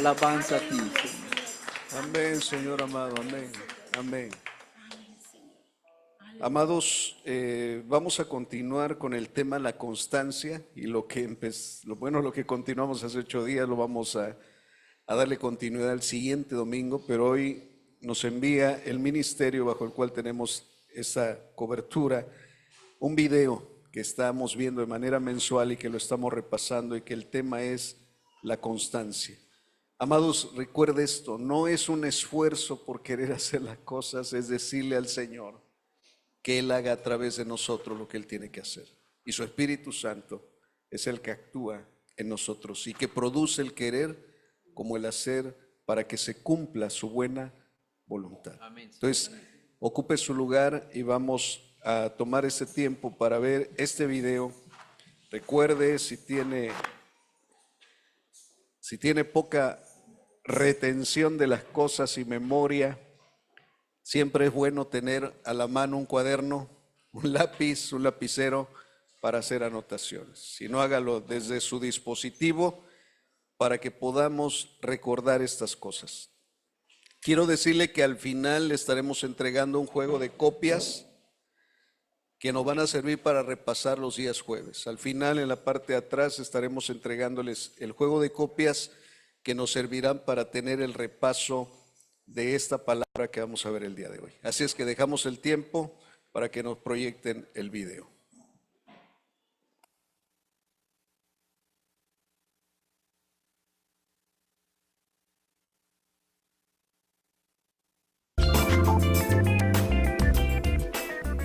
Alabanza a ti, Señor. Amén, Señor amado, amén, amén. Amados, vamos a continuar con el tema la constancia y lo que continuamos hace 8 días lo vamos a darle continuidad el siguiente domingo, pero hoy nos envía el ministerio bajo el cual tenemos esa cobertura, un video que estamos viendo de manera mensual y que lo estamos repasando y que el tema es la constancia. Amados, recuerde esto, no es un esfuerzo por querer hacer las cosas, es decirle al Señor que Él haga a través de nosotros lo que Él tiene que hacer. Y su Espíritu Santo es el que actúa en nosotros y que produce el querer como el hacer para que se cumpla su buena voluntad. Entonces, ocupe su lugar y vamos a tomar este tiempo para ver este video. Recuerde, si tiene poca retención de las cosas y memoria, siempre es bueno tener a la mano un cuaderno, un lápiz, un lapicero para hacer anotaciones. Si no, hágalo desde su dispositivo para que podamos recordar estas cosas. Quiero decirle que al final le estaremos entregando un juego de copias que nos van a servir para repasar los días jueves. Al final, en la parte de atrás, estaremos entregándoles el juego de copias que nos servirán para tener el repaso de esta palabra que vamos a ver el día de hoy. Así es que dejamos el tiempo para que nos proyecten el video.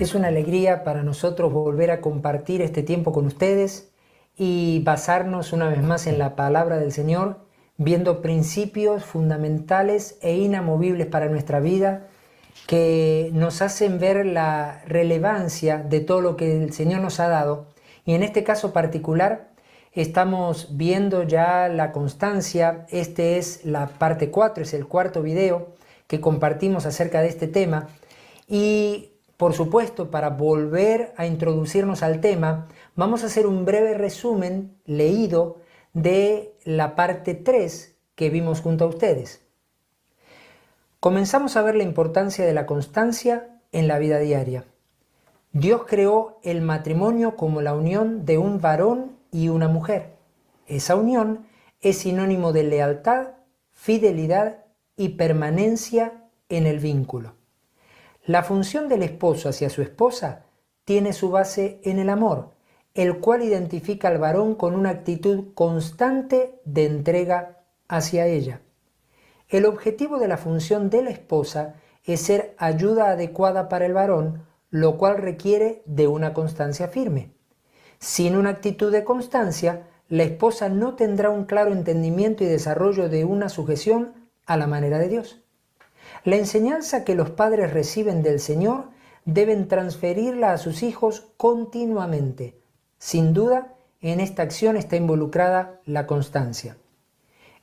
Es una alegría para nosotros volver a compartir este tiempo con ustedes y basarnos una vez más en la palabra del Señor, viendo principios fundamentales e inamovibles para nuestra vida que nos hacen ver la relevancia de todo lo que el Señor nos ha dado. Y en este caso particular estamos viendo ya la constancia. Este es la parte 4, es el cuarto video que compartimos acerca de este tema. Y por supuesto, para volver a introducirnos al tema, vamos a hacer un breve resumen leído de la parte 3 que vimos junto a ustedes. Comenzamos a ver la importancia de la constancia en la vida diaria. Dios creó el matrimonio como la unión de un varón y una mujer. Esa unión es sinónimo de lealtad, fidelidad y permanencia en el vínculo. La función del esposo hacia su esposa tiene su base en el amor, el cual identifica al varón con una actitud constante de entrega hacia ella. El objetivo de la función de la esposa es ser ayuda adecuada para el varón, lo cual requiere de una constancia firme. Sin una actitud de constancia, la esposa no tendrá un claro entendimiento y desarrollo de una sujeción a la manera de Dios. La enseñanza que los padres reciben del Señor deben transferirla a sus hijos continuamente. Sin duda, en esta acción está involucrada la constancia.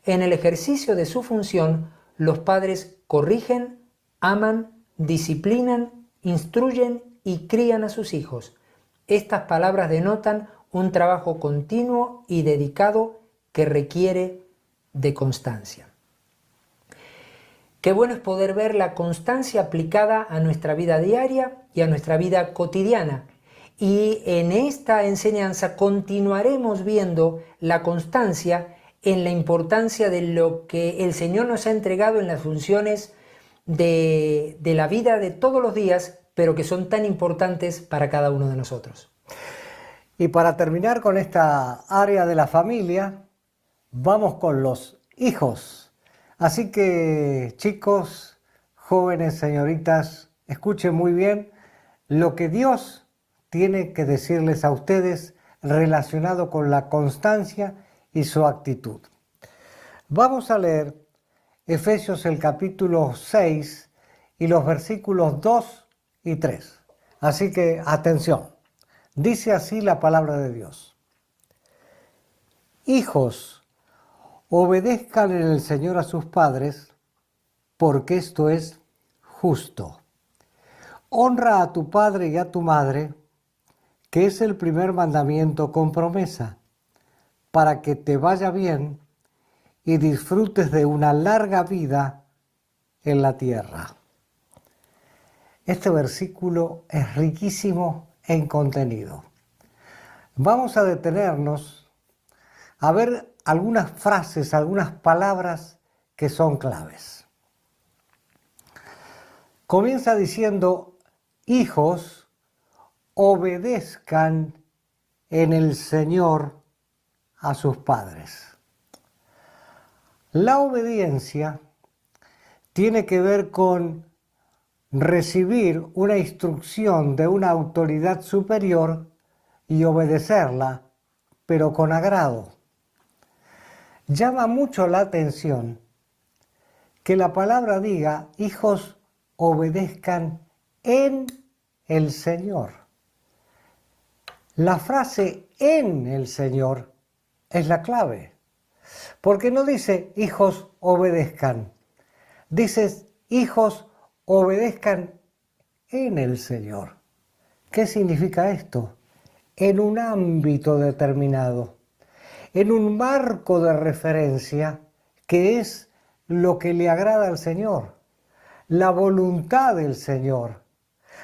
En el ejercicio de su función, los padres corrigen, aman, disciplinan, instruyen y crían a sus hijos. Estas palabras denotan un trabajo continuo y dedicado que requiere de constancia. Qué bueno es poder ver la constancia aplicada a nuestra vida diaria y a nuestra vida cotidiana. Y en esta enseñanza continuaremos viendo la constancia en la importancia de lo que el Señor nos ha entregado en las funciones de la vida de todos los días, pero que son tan importantes para cada uno de nosotros. Y para terminar con esta área de la familia, vamos con los hijos. Así que, chicos, jóvenes, señoritas, escuchen muy bien lo que Dios tiene que decirles a ustedes relacionado con la constancia y su actitud. Vamos a leer Efesios el capítulo 6 y los versículos 2 y 3. Así que, atención, dice así la palabra de Dios. Hijos, obedezcan en el Señor a sus padres, porque esto es justo. Honra a tu padre y a tu madre, que es el primer mandamiento con promesa, para que te vaya bien y disfrutes de una larga vida en la tierra. Este versículo es riquísimo en contenido. Vamos a detenernos a ver algunas frases, algunas palabras que son claves. Comienza diciendo: hijos, obedezcan en el Señor a sus padres. La obediencia tiene que ver con recibir una instrucción de una autoridad superior y obedecerla, pero con agrado. Llama mucho la atención que la palabra diga: hijos, obedezcan en el Señor. La frase en el Señor es la clave, porque no dice hijos obedezcan, dices hijos obedezcan en el Señor. ¿Qué significa esto? En un ámbito determinado, en un marco de referencia que es lo que le agrada al Señor, la voluntad del Señor,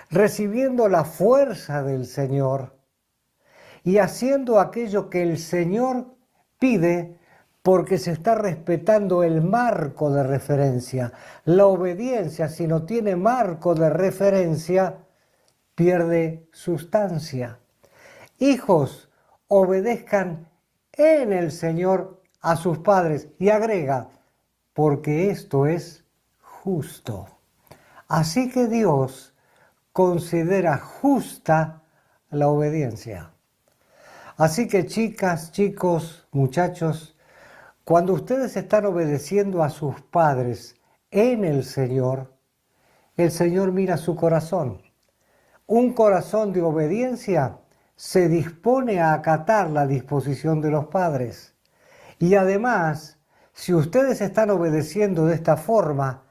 recibiendo la fuerza del Señor y haciendo aquello que el Señor pide, porque se está respetando el marco de referencia. La obediencia, si no tiene marco de referencia, pierde sustancia. Hijos, obedezcan en el Señor a sus padres. Y agrega: porque esto es justo. Así que Dios considera justa la obediencia. Así que chicas, chicos, muchachos, cuando ustedes están obedeciendo a sus padres en el Señor mira su corazón. Un corazón de obediencia se dispone a acatar la disposición de los padres. Y además, si ustedes están obedeciendo de esta forma,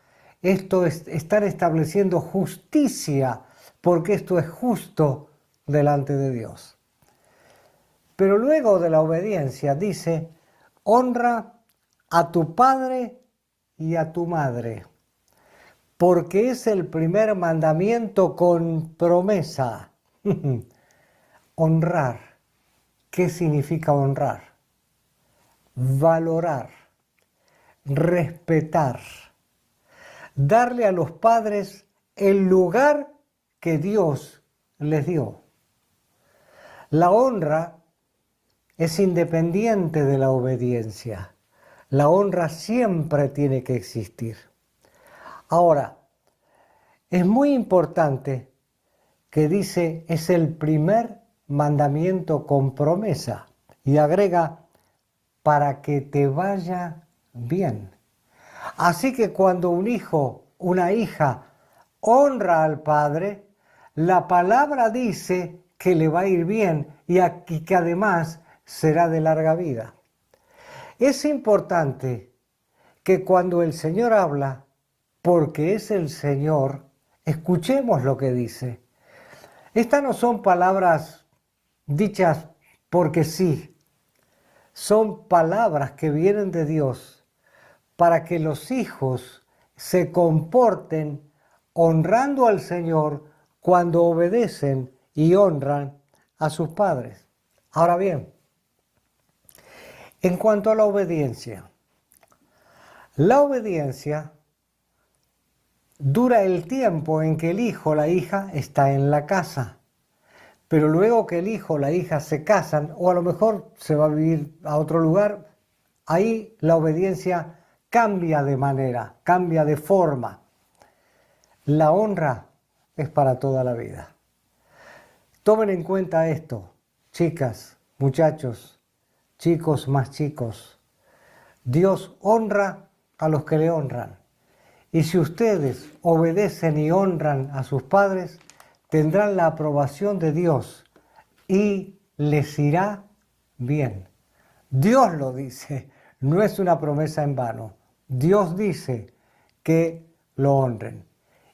están estableciendo justicia, porque esto es justo delante de Dios. Pero luego de la obediencia dice: honra a tu padre y a tu madre, porque es el primer mandamiento con promesa. Honrar. ¿Qué significa honrar? Valorar, respetar, darle a los padres el lugar que Dios les dio. La honra es independiente de la obediencia. La honra siempre tiene que existir. Ahora, es muy importante que dice: es el primer mandamiento con promesa. Y agrega: para que te vaya bien. Así que cuando un hijo, una hija, honra al padre, la palabra dice que le va a ir bien y que además será de larga vida. Es importante que cuando el Señor habla, porque es el Señor, escuchemos lo que dice. Estas no son palabras dichas porque sí, son palabras que vienen de Dios para que los hijos se comporten honrando al Señor cuando obedecen y honran a sus padres. Ahora bien, en cuanto a la obediencia dura el tiempo en que el hijo o la hija está en la casa, pero luego que el hijo o la hija se casan, o a lo mejor se va a vivir a otro lugar, ahí la obediencia cambia de manera, cambia de forma. La honra es para toda la vida. Tomen en cuenta esto, chicas, muchachos, chicos más chicos. Dios honra a los que le honran. Y si ustedes obedecen y honran a sus padres, tendrán la aprobación de Dios y les irá bien. Dios lo dice, no es una promesa en vano. Dios dice que lo honren.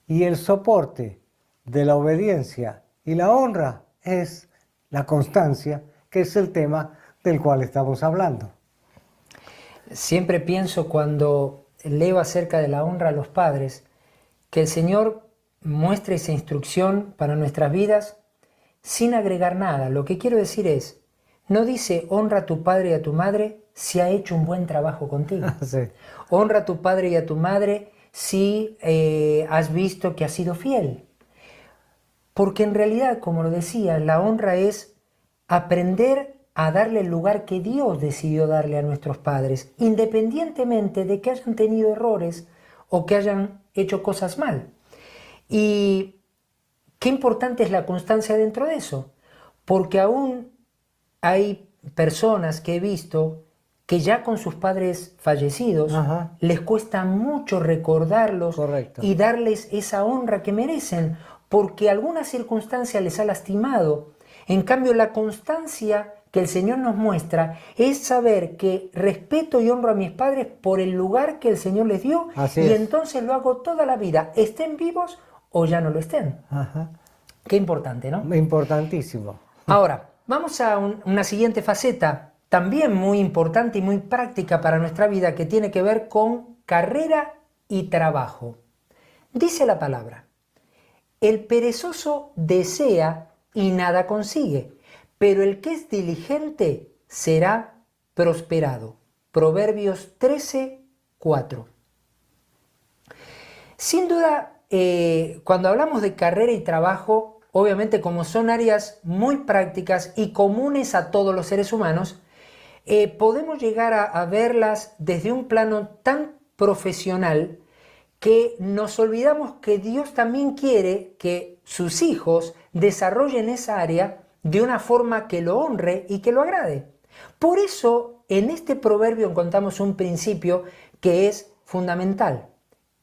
Y el soporte de la obediencia y la honra es la constancia, que es el tema del cual estamos hablando. Siempre pienso cuando leo acerca de la honra a los padres, que el Señor muestre esa instrucción para nuestras vidas sin agregar nada. Lo que quiero decir es, no dice honra a tu padre y a tu madre si ha hecho un buen trabajo contigo. Sí. Honra a tu padre y a tu madre si has visto que has sido fiel. Porque en realidad, como lo decía, la honra es aprender a darle el lugar que Dios decidió darle a nuestros padres, independientemente de que hayan tenido errores o que hayan hecho cosas mal. Y qué importante es la constancia dentro de eso, porque aún hay personas que he visto que ya con sus padres fallecidos Ajá. les cuesta mucho recordarlos Correcto. y darles esa honra que merecen, porque alguna circunstancia les ha lastimado. En cambio, la constancia que el Señor nos muestra es saber que respeto y honro a mis padres por el lugar que el Señor les dio, Así y es. entonces lo hago toda la vida, estén vivos o ya no lo estén. Ajá. Qué importante, ¿no? Importantísimo. Ahora, vamos a una siguiente faceta, también muy importante y muy práctica para nuestra vida, que tiene que ver con carrera y trabajo. Dice la palabra: el perezoso desea y nada consigue, pero el que es diligente será prosperado. Proverbios 13:4. Sin duda, cuando hablamos de carrera y trabajo, obviamente como son áreas muy prácticas y comunes a todos los seres humanos, podemos llegar a verlas desde un plano tan profesional que nos olvidamos que Dios también quiere que sus hijos desarrollen esa área de una forma que lo honre y que lo agrade. Por eso, en este proverbio encontramos un principio que es fundamental.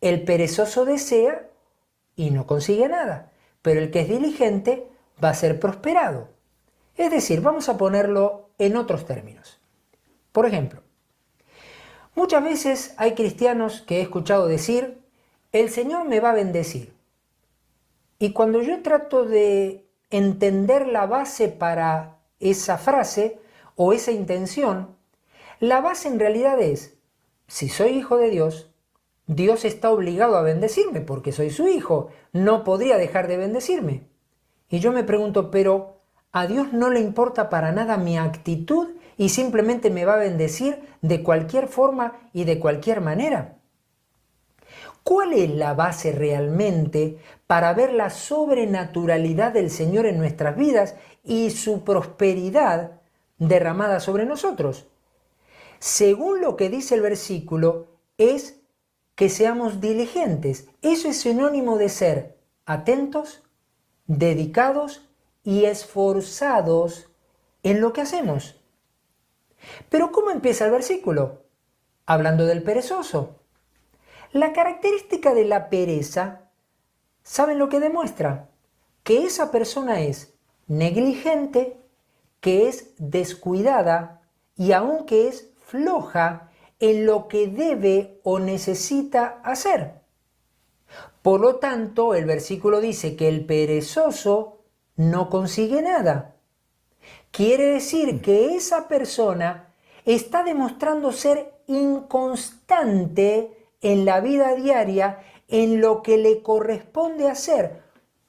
El perezoso desea y no consigue nada, pero el que es diligente va a ser prosperado. Es decir, vamos a ponerlo en otros términos. Por ejemplo, muchas veces hay cristianos que he escuchado decir: el Señor me va a bendecir. Y cuando yo trato de entender la base para esa frase o esa intención, la base en realidad es: si soy hijo de Dios, Dios está obligado a bendecirme porque soy su hijo, no podría dejar de bendecirme. Y yo me pregunto, pero ¿a Dios no le importa para nada mi actitud y simplemente me va a bendecir de cualquier forma y de cualquier manera? ¿Cuál es la base realmente para ver la sobrenaturalidad del Señor en nuestras vidas y su prosperidad derramada sobre nosotros? Según lo que dice el versículo, es que seamos diligentes. Eso es sinónimo de ser atentos, dedicados y esforzados en lo que hacemos. Pero ¿cómo empieza el versículo? Hablando del perezoso. La característica de la pereza, ¿saben lo que demuestra? Que esa persona es negligente, que es descuidada y aun que es floja en lo que debe o necesita hacer. Por lo tanto, el versículo dice que el perezoso no consigue nada. Quiere decir que esa persona está demostrando ser inconstante en la vida diaria en lo que le corresponde hacer.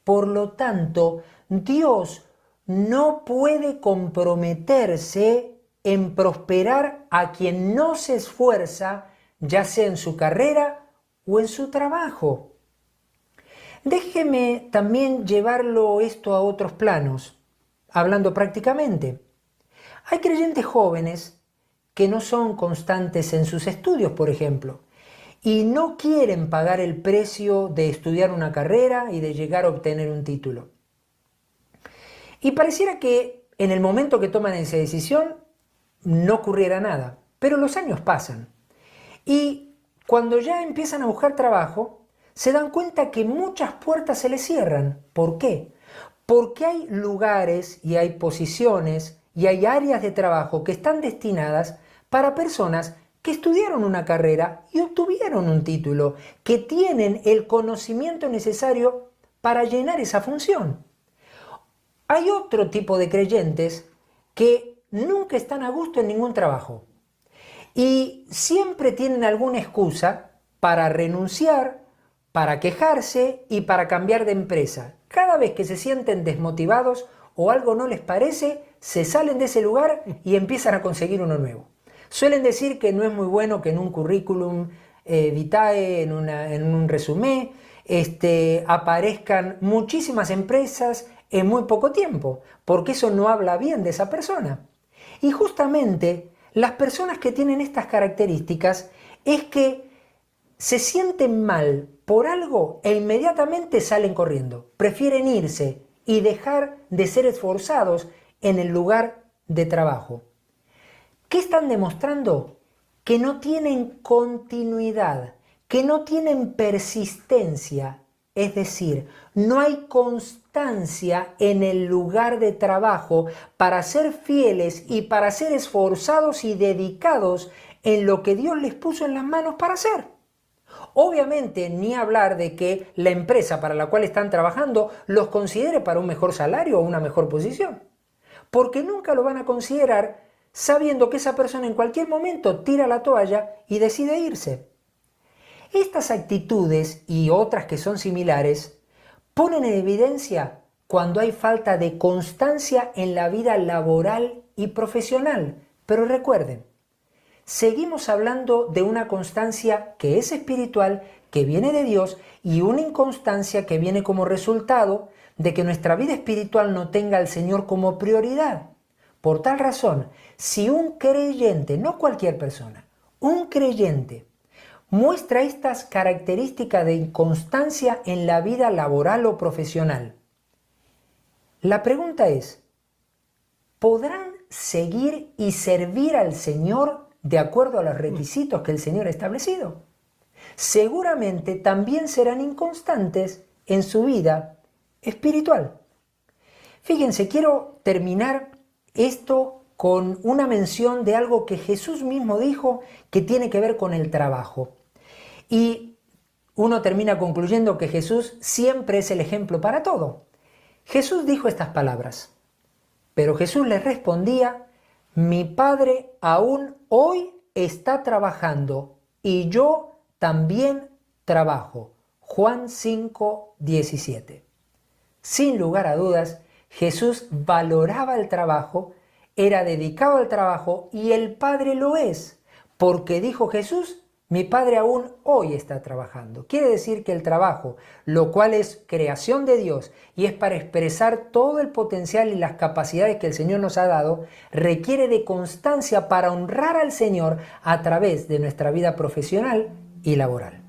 Por lo tanto, Dios no puede comprometerse en prosperar a quien no se esfuerza, ya sea en su carrera o en su trabajo. Déjeme también llevarlo esto a otros planos, hablando prácticamente. Hay creyentes jóvenes que no son constantes en sus estudios, por ejemplo, y no quieren pagar el precio de estudiar una carrera y de llegar a obtener un título. Y pareciera que en el momento que toman esa decisión no ocurriera nada, pero los años pasan. Y cuando ya empiezan a buscar trabajo, se dan cuenta que muchas puertas se les cierran. ¿Por qué? Porque hay lugares y hay posiciones y hay áreas de trabajo que están destinadas para personas que estudiaron una carrera y obtuvieron un título, que tienen el conocimiento necesario para llenar esa función. Hay otro tipo de creyentes que nunca están a gusto en ningún trabajo Y siempre tienen alguna excusa para renunciar, para quejarse y para cambiar de empresa. Cada vez que se sienten desmotivados o algo no les parece, se salen de ese lugar y empiezan a conseguir uno nuevo. Suelen decir que no es muy bueno que en un currículum vitae, en un resumen, aparezcan muchísimas empresas en muy poco tiempo, porque eso no habla bien de esa persona. Y justamente las personas que tienen estas características es que se sienten mal por algo e inmediatamente salen corriendo. Prefieren irse y dejar de ser esforzados en el lugar de trabajo. ¿Qué están demostrando? Que no tienen continuidad, que no tienen persistencia, es decir, no hay constancia en el lugar de trabajo para ser fieles y para ser esforzados y dedicados en lo que Dios les puso en las manos para hacer. Obviamente, ni hablar de que la empresa para la cual están trabajando los considere para un mejor salario o una mejor posición, porque nunca lo van a considerar sabiendo que esa persona en cualquier momento tira la toalla y decide irse. Estas actitudes y otras que son similares ponen en evidencia cuando hay falta de constancia en la vida laboral y profesional. Pero recuerden, seguimos hablando de una constancia que es espiritual, que viene de Dios, y una inconstancia que viene como resultado de que nuestra vida espiritual no tenga al Señor como prioridad. Por tal razón, si un creyente, no cualquier persona, un creyente muestra estas características de inconstancia en la vida laboral o profesional, la pregunta es, ¿podrán seguir y servir al Señor de acuerdo a los requisitos que el Señor ha establecido? Seguramente también serán inconstantes en su vida espiritual. Fíjense, quiero terminar esto con una mención de algo que Jesús mismo dijo que tiene que ver con el trabajo. Y uno termina concluyendo que Jesús siempre es el ejemplo para todo. Jesús dijo estas palabras, pero Jesús les respondía, mi Padre aún hoy está trabajando y yo también trabajo. Juan 5:17. Sin lugar a dudas, Jesús valoraba el trabajo, era dedicado al trabajo y el Padre lo es, porque dijo Jesús, mi Padre aún hoy está trabajando. Quiere decir que el trabajo, lo cual es creación de Dios y es para expresar todo el potencial y las capacidades que el Señor nos ha dado, requiere de constancia para honrar al Señor a través de nuestra vida profesional y laboral.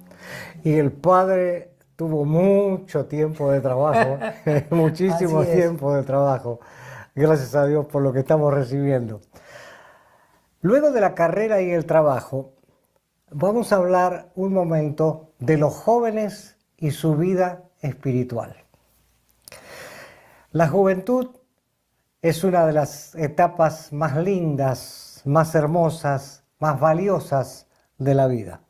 Y el Padre tuvo mucho tiempo de trabajo, muchísimo tiempo de trabajo. Gracias a Dios por lo que estamos recibiendo. Luego de la carrera y el trabajo, vamos a hablar un momento de los jóvenes y su vida espiritual. La juventud es una de las etapas más lindas, más hermosas, más valiosas de la vida.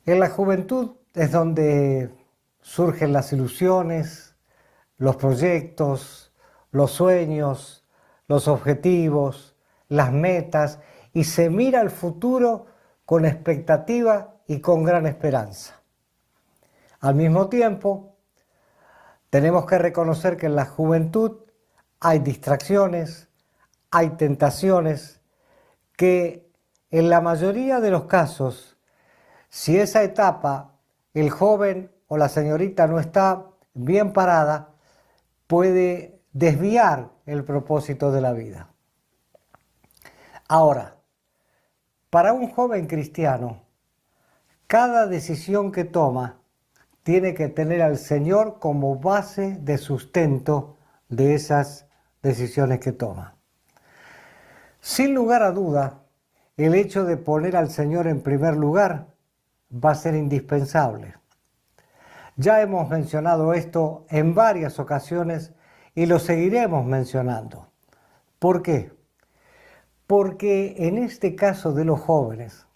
En la juventud es donde surgen las ilusiones, los proyectos, los sueños, los objetivos, las metas, y se mira al futuro con expectativa y con gran esperanza. Al mismo tiempo, tenemos que reconocer que en la juventud hay distracciones, hay tentaciones, que en la mayoría de los casos, si esa etapa, el joven o la señorita no está bien parada, puede desviar el propósito de la vida. Ahora, para un joven cristiano, cada decisión que toma tiene que tener al Señor como base de sustento de esas decisiones que toma. Sin lugar a duda, el hecho de poner al Señor en primer lugar va a ser indispensable. Ya hemos mencionado esto en varias ocasiones y lo seguiremos mencionando. ¿Por qué? Porque en este caso de los jóvenes,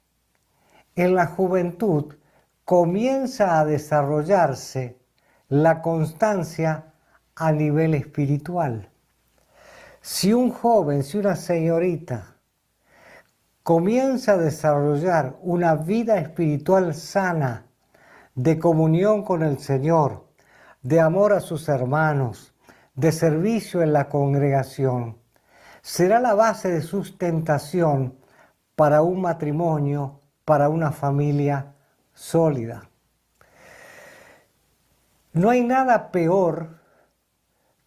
en la juventud comienza a desarrollarse la constancia a nivel espiritual. Si un joven, si una señorita comienza a desarrollar una vida espiritual sana, de comunión con el Señor, de amor a sus hermanos, de servicio en la congregación, será la base de sustentación para un matrimonio, para una familia sólida. No hay nada peor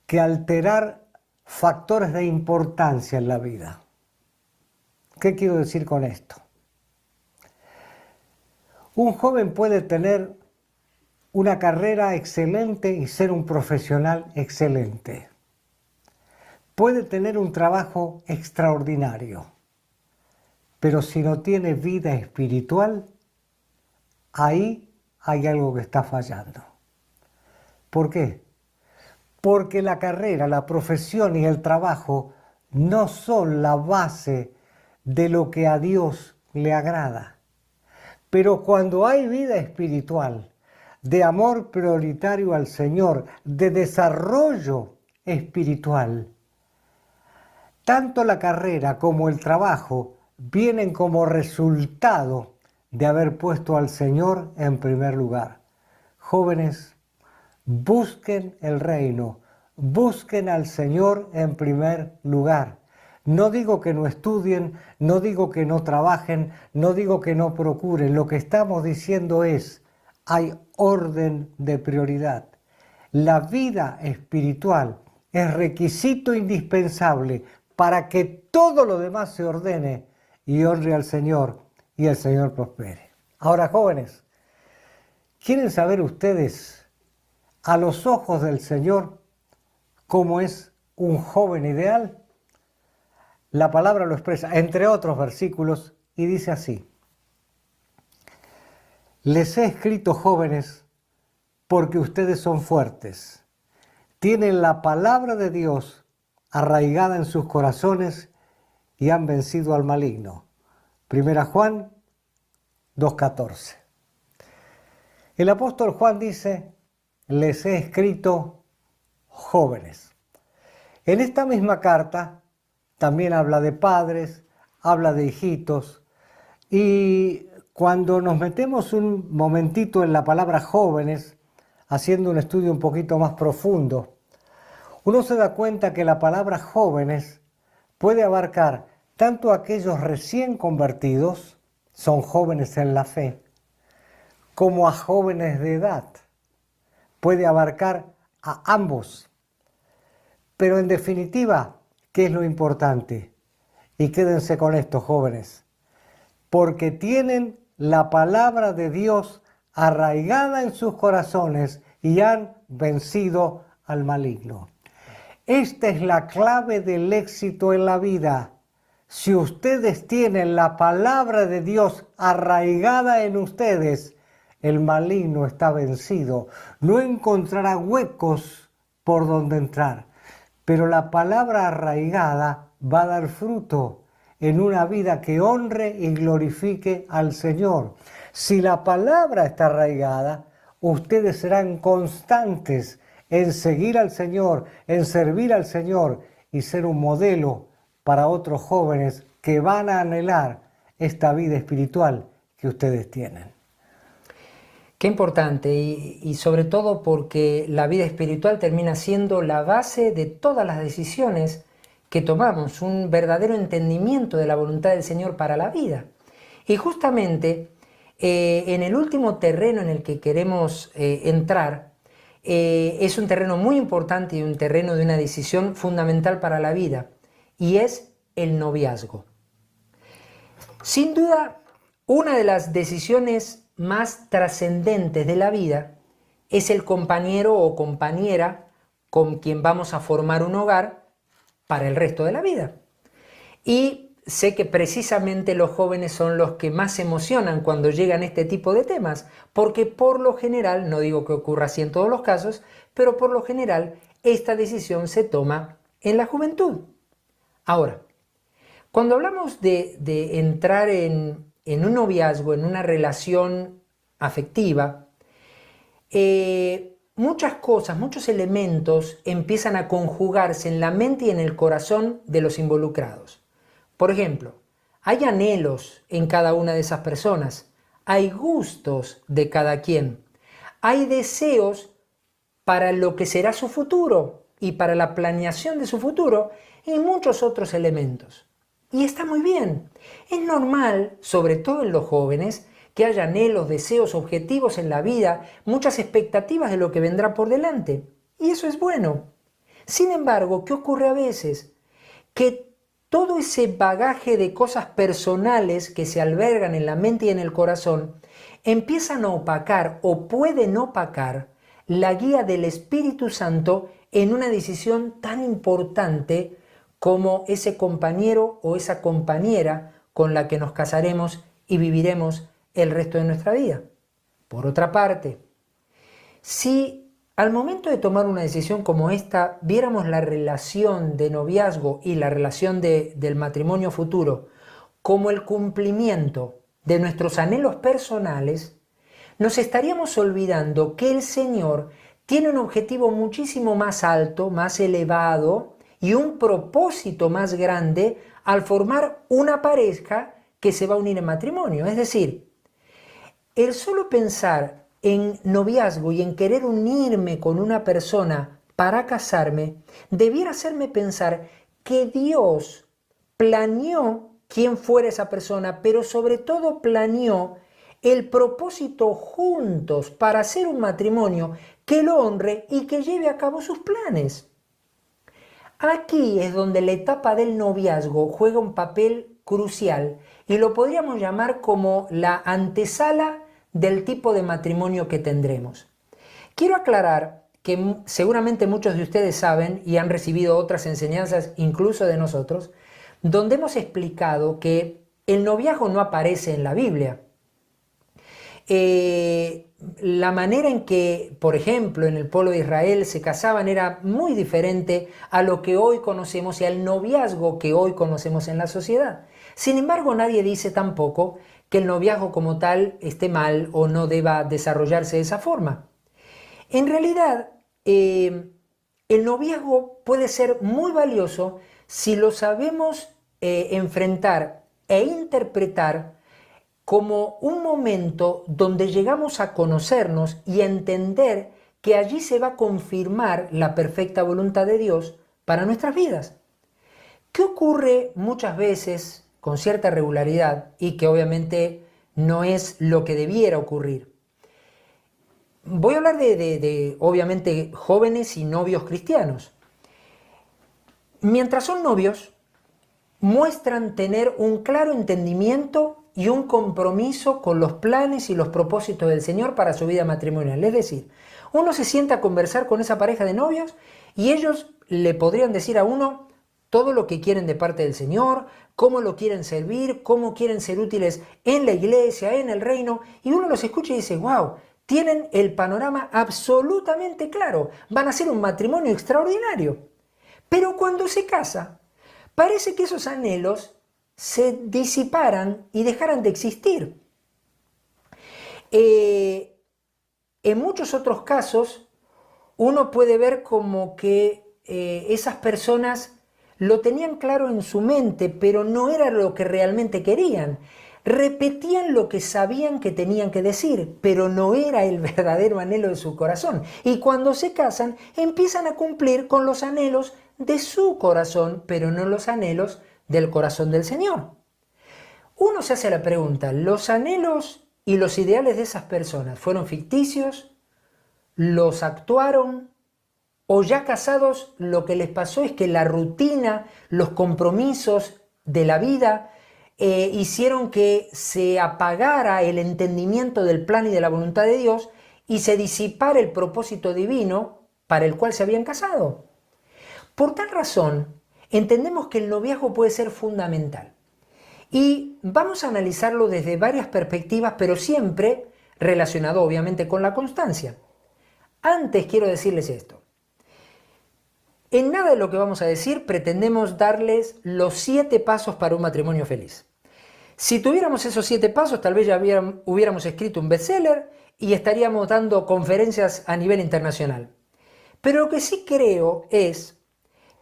que alterar factores de importancia en la vida. ¿Qué quiero decir con esto? Un joven puede tener una carrera excelente y ser un profesional excelente. Puede tener un trabajo extraordinario, pero si no tiene vida espiritual, ahí hay algo que está fallando. ¿Por qué? Porque la carrera, la profesión y el trabajo no son la base de lo que a Dios le agrada. Pero cuando hay vida espiritual, de amor prioritario al Señor, de desarrollo espiritual, tanto la carrera como el trabajo vienen como resultado de haber puesto al Señor en primer lugar. Jóvenes, busquen el reino, busquen al Señor en primer lugar. No digo que no estudien, no digo que no trabajen, no digo que no procuren. Lo que estamos diciendo es, hay orden de prioridad. La vida espiritual es requisito indispensable para que todo lo demás se ordene y honre al Señor y el Señor prospere. Ahora, jóvenes, ¿quieren saber ustedes a los ojos del Señor cómo es un joven ideal? La palabra lo expresa, entre otros versículos, y dice así: les he escrito, jóvenes, porque ustedes son fuertes, tienen la palabra de Dios arraigada en sus corazones y han vencido al maligno. 1 Juan 2:14. El apóstol Juan dice, les he escrito, jóvenes. En esta misma carta también habla de padres, habla de hijitos, y cuando nos metemos un momentito en la palabra jóvenes, haciendo un estudio un poquito más profundo, uno se da cuenta que la palabra jóvenes puede abarcar tanto a aquellos recién convertidos, son jóvenes en la fe, como a jóvenes de edad. Puede abarcar a ambos. Pero en definitiva, ¿qué es lo importante? Y quédense con esto, jóvenes, porque tienen la palabra de Dios arraigada en sus corazones y han vencido al maligno. Esta es la clave del éxito en la vida. Si ustedes tienen la palabra de Dios arraigada en ustedes, el maligno está vencido. No encontrará huecos por donde entrar. Pero la palabra arraigada va a dar fruto en una vida que honre y glorifique al Señor. Si la palabra está arraigada, ustedes serán constantes en seguir al Señor, en servir al Señor y ser un modelo para otros jóvenes que van a anhelar esta vida espiritual que ustedes tienen. Qué importante y sobre todo porque la vida espiritual termina siendo la base de todas las decisiones que tomamos, un verdadero entendimiento de la voluntad del Señor para la vida. Y justamente en el último terreno en el que queremos entrar, es un terreno muy importante y un terreno de una decisión fundamental para la vida, y es el noviazgo. Sin duda, una de las decisiones más trascendentes de la vida es el compañero o compañera con quien vamos a formar un hogar para el resto de la vida. Y sé que precisamente los jóvenes son los que más se emocionan cuando llegan este tipo de temas, porque por lo general, no digo que ocurra así en todos los casos, pero por lo general esta decisión se toma en la juventud. Ahora, cuando hablamos de entrar en un noviazgo, en una relación afectiva, muchas cosas, muchos elementos empiezan a conjugarse en la mente y en el corazón de los involucrados. Por ejemplo, Hay anhelos en cada una de esas personas, hay gustos de cada quien, hay deseos para lo que será su futuro y para la planeación de su futuro y muchos otros elementos. Y está muy bien. Es normal, sobre todo en los jóvenes, que haya anhelos, deseos, objetivos en la vida, muchas expectativas de lo que vendrá por delante. Y eso es bueno. Sin embargo, ¿qué ocurre a veces? Que todo ese bagaje de cosas personales que se albergan en la mente y en el corazón empiezan a opacar o pueden opacar la guía del Espíritu Santo en una decisión tan importante como ese compañero o esa compañera con la que nos casaremos y viviremos el resto de nuestra vida. Por otra parte, si al momento de tomar una decisión como esta viéramos la relación de noviazgo y la relación del matrimonio futuro como el cumplimiento de nuestros anhelos personales, nos estaríamos olvidando que el Señor tiene un objetivo muchísimo más alto, más elevado y un propósito más grande al formar una pareja que se va a unir en matrimonio. Es decir, el solo pensar en noviazgo y en querer unirme con una persona para casarme debiera hacerme pensar que Dios planeó quién fuera esa persona, pero sobre todo planeó el propósito juntos para hacer un matrimonio que lo honre y que lleve a cabo sus planes. Aquí es donde la etapa del noviazgo juega un papel crucial y lo podríamos llamar como la antesala del tipo de matrimonio que tendremos. Quiero aclarar que seguramente muchos de ustedes saben y han recibido otras enseñanzas incluso de nosotros, donde hemos explicado que el noviazgo no aparece en la Biblia. La manera en que, por ejemplo, en el pueblo de Israel se casaban era muy diferente a lo que hoy conocemos y al noviazgo que hoy conocemos en la sociedad. Sin embargo, nadie dice tampoco que el noviazgo como tal esté mal o no deba desarrollarse de esa forma. En realidad, el noviazgo puede ser muy valioso si lo sabemos enfrentar e interpretar como un momento donde llegamos a conocernos y a entender que allí se va a confirmar la perfecta voluntad de Dios para nuestras vidas. ¿Qué ocurre muchas veces con cierta regularidad y que obviamente no es lo que debiera ocurrir? Voy a hablar de obviamente jóvenes y novios cristianos. Mientras son novios, muestran tener un claro entendimiento y un compromiso con los planes y los propósitos del Señor para su vida matrimonial. Es decir, uno se sienta a conversar con esa pareja de novios y ellos le podrían decir a uno todo lo que quieren de parte del Señor, cómo lo quieren servir, cómo quieren ser útiles en la iglesia, en el reino, y uno los escucha y dice, wow, tienen el panorama absolutamente claro, van a ser un matrimonio extraordinario. Pero cuando se casa, parece que esos anhelos se disiparan y dejaran de existir. En muchos otros casos, uno puede ver como que esas personas lo tenían claro en su mente, pero no era lo que realmente querían. Repetían lo que sabían que tenían que decir, pero no era el verdadero anhelo de su corazón. Y cuando se casan, empiezan a cumplir con los anhelos de su corazón, pero no los anhelos del corazón del Señor. Uno se hace la pregunta, ¿los anhelos y los ideales de esas personas fueron ficticios? ¿Los actuaron? ¿O ya casados lo que les pasó es que la rutina, los compromisos de la vida hicieron que se apagara el entendimiento del plan y de la voluntad de Dios y se disipara el propósito divino para el cual se habían casado? Por tal razón, entendemos que el noviazgo puede ser fundamental. Y vamos a analizarlo desde varias perspectivas, pero siempre relacionado obviamente con la constancia. Antes quiero decirles esto. En nada de lo que vamos a decir pretendemos darles los 7 pasos para un matrimonio feliz. Si tuviéramos esos 7 pasos, tal vez ya hubiéramos escrito un bestseller y estaríamos dando conferencias a nivel internacional. Pero lo que sí creo es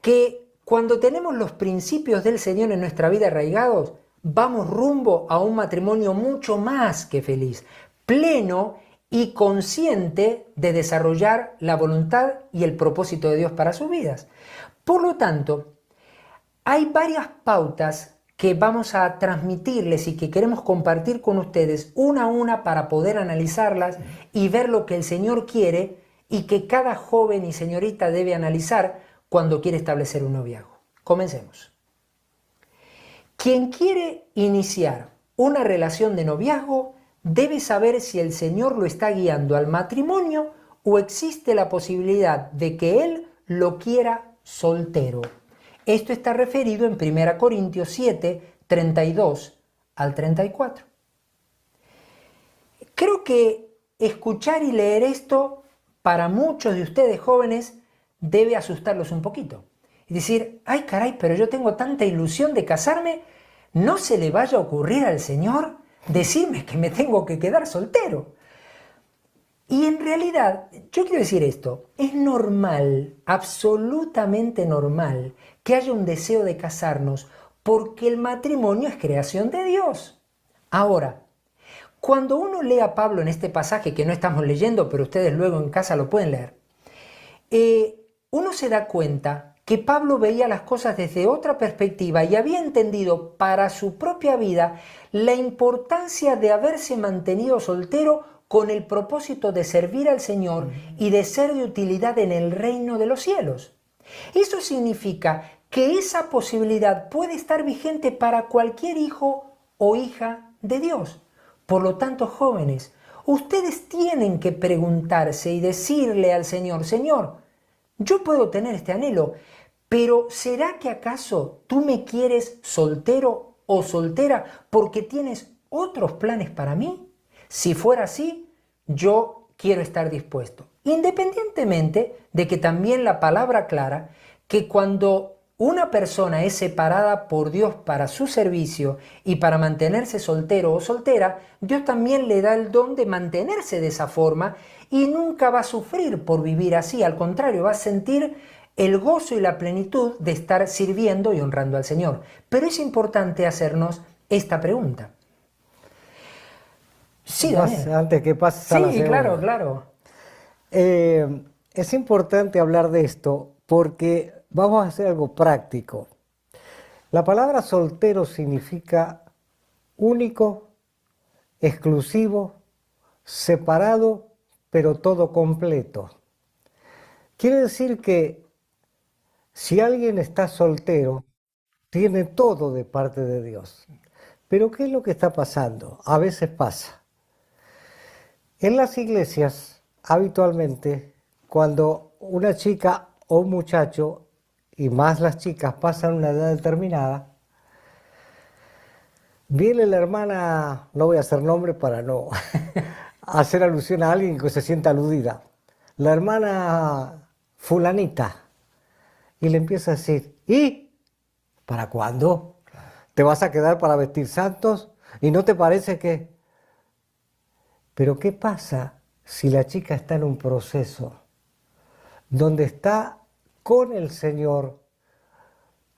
que cuando tenemos los principios del Señor en nuestra vida arraigados, vamos rumbo a un matrimonio mucho más que feliz, pleno y consciente de desarrollar la voluntad y el propósito de Dios para sus vidas. Por lo tanto, hay varias pautas que vamos a transmitirles y que queremos compartir con ustedes una a una para poder analizarlas y ver lo que el Señor quiere y que cada joven y señorita debe analizar cuando quiere establecer un noviazgo. Comencemos. Quien quiere iniciar una relación de noviazgo debe saber si el Señor lo está guiando al matrimonio o existe la posibilidad de que Él lo quiera soltero. Esto está referido en 1 Corintios 7, 32 al 34. Creo que escuchar y leer esto para muchos de ustedes jóvenes debe asustarlos un poquito. Y decir, ay caray, pero yo tengo tanta ilusión de casarme, ¿no se le vaya a ocurrir al Señor decirme que me tengo que quedar soltero? Y en realidad, yo quiero decir esto, es normal, absolutamente normal, que haya un deseo de casarnos porque el matrimonio es creación de Dios. Ahora, cuando uno lee a Pablo en este pasaje que no estamos leyendo, pero ustedes luego en casa lo pueden leer, uno se da cuenta que Pablo veía las cosas desde otra perspectiva y había entendido para su propia vida la importancia de haberse mantenido soltero con el propósito de servir al Señor y de ser de utilidad en el reino de los cielos. Eso significa que esa posibilidad puede estar vigente para cualquier hijo o hija de Dios. Por lo tanto, jóvenes, ustedes tienen que preguntarse y decirle al Señor, Señor, yo puedo tener este anhelo, pero ¿será que acaso tú me quieres soltero o soltera porque tienes otros planes para mí? Si fuera así, yo quiero estar dispuesto. Independientemente de que también la palabra aclara que cuando una persona es separada por Dios para su servicio y para mantenerse soltero o soltera, Dios también le da el don de mantenerse de esa forma y nunca va a sufrir por vivir así. Al contrario, va a sentir el gozo y la plenitud de estar sirviendo y honrando al Señor. Pero es importante hacernos esta pregunta. Sí, Daniel. Antes que pases a la Sí, segunda. claro. Es importante hablar de esto porque vamos a hacer algo práctico. La palabra soltero significa único, exclusivo, separado, pero todo completo. Quiere decir que si alguien está soltero, tiene todo de parte de Dios. Pero ¿qué es lo que está pasando? A veces pasa. En las iglesias, habitualmente, cuando una chica o un muchacho, y más las chicas, pasan una edad determinada, viene la hermana, no voy a hacer nombre para no hacer alusión a alguien que se sienta aludida, la hermana fulanita, y le empieza a decir, ¿y para cuándo? ¿Te vas a quedar para vestir santos? ¿Y no te parece que...? Pero ¿qué pasa si la chica está en un proceso donde está con el Señor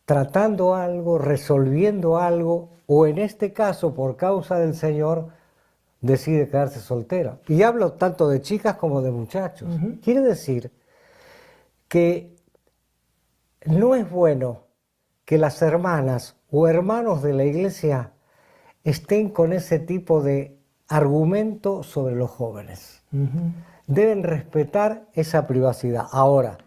tratando algo, resolviendo algo, o en este caso, por causa del Señor, decide quedarse soltera? Y hablo tanto de chicas como de muchachos. Quiere decir que no es bueno que las hermanas o hermanos de la iglesia estén con ese tipo de argumento sobre los jóvenes. Deben respetar esa privacidad. Ahora,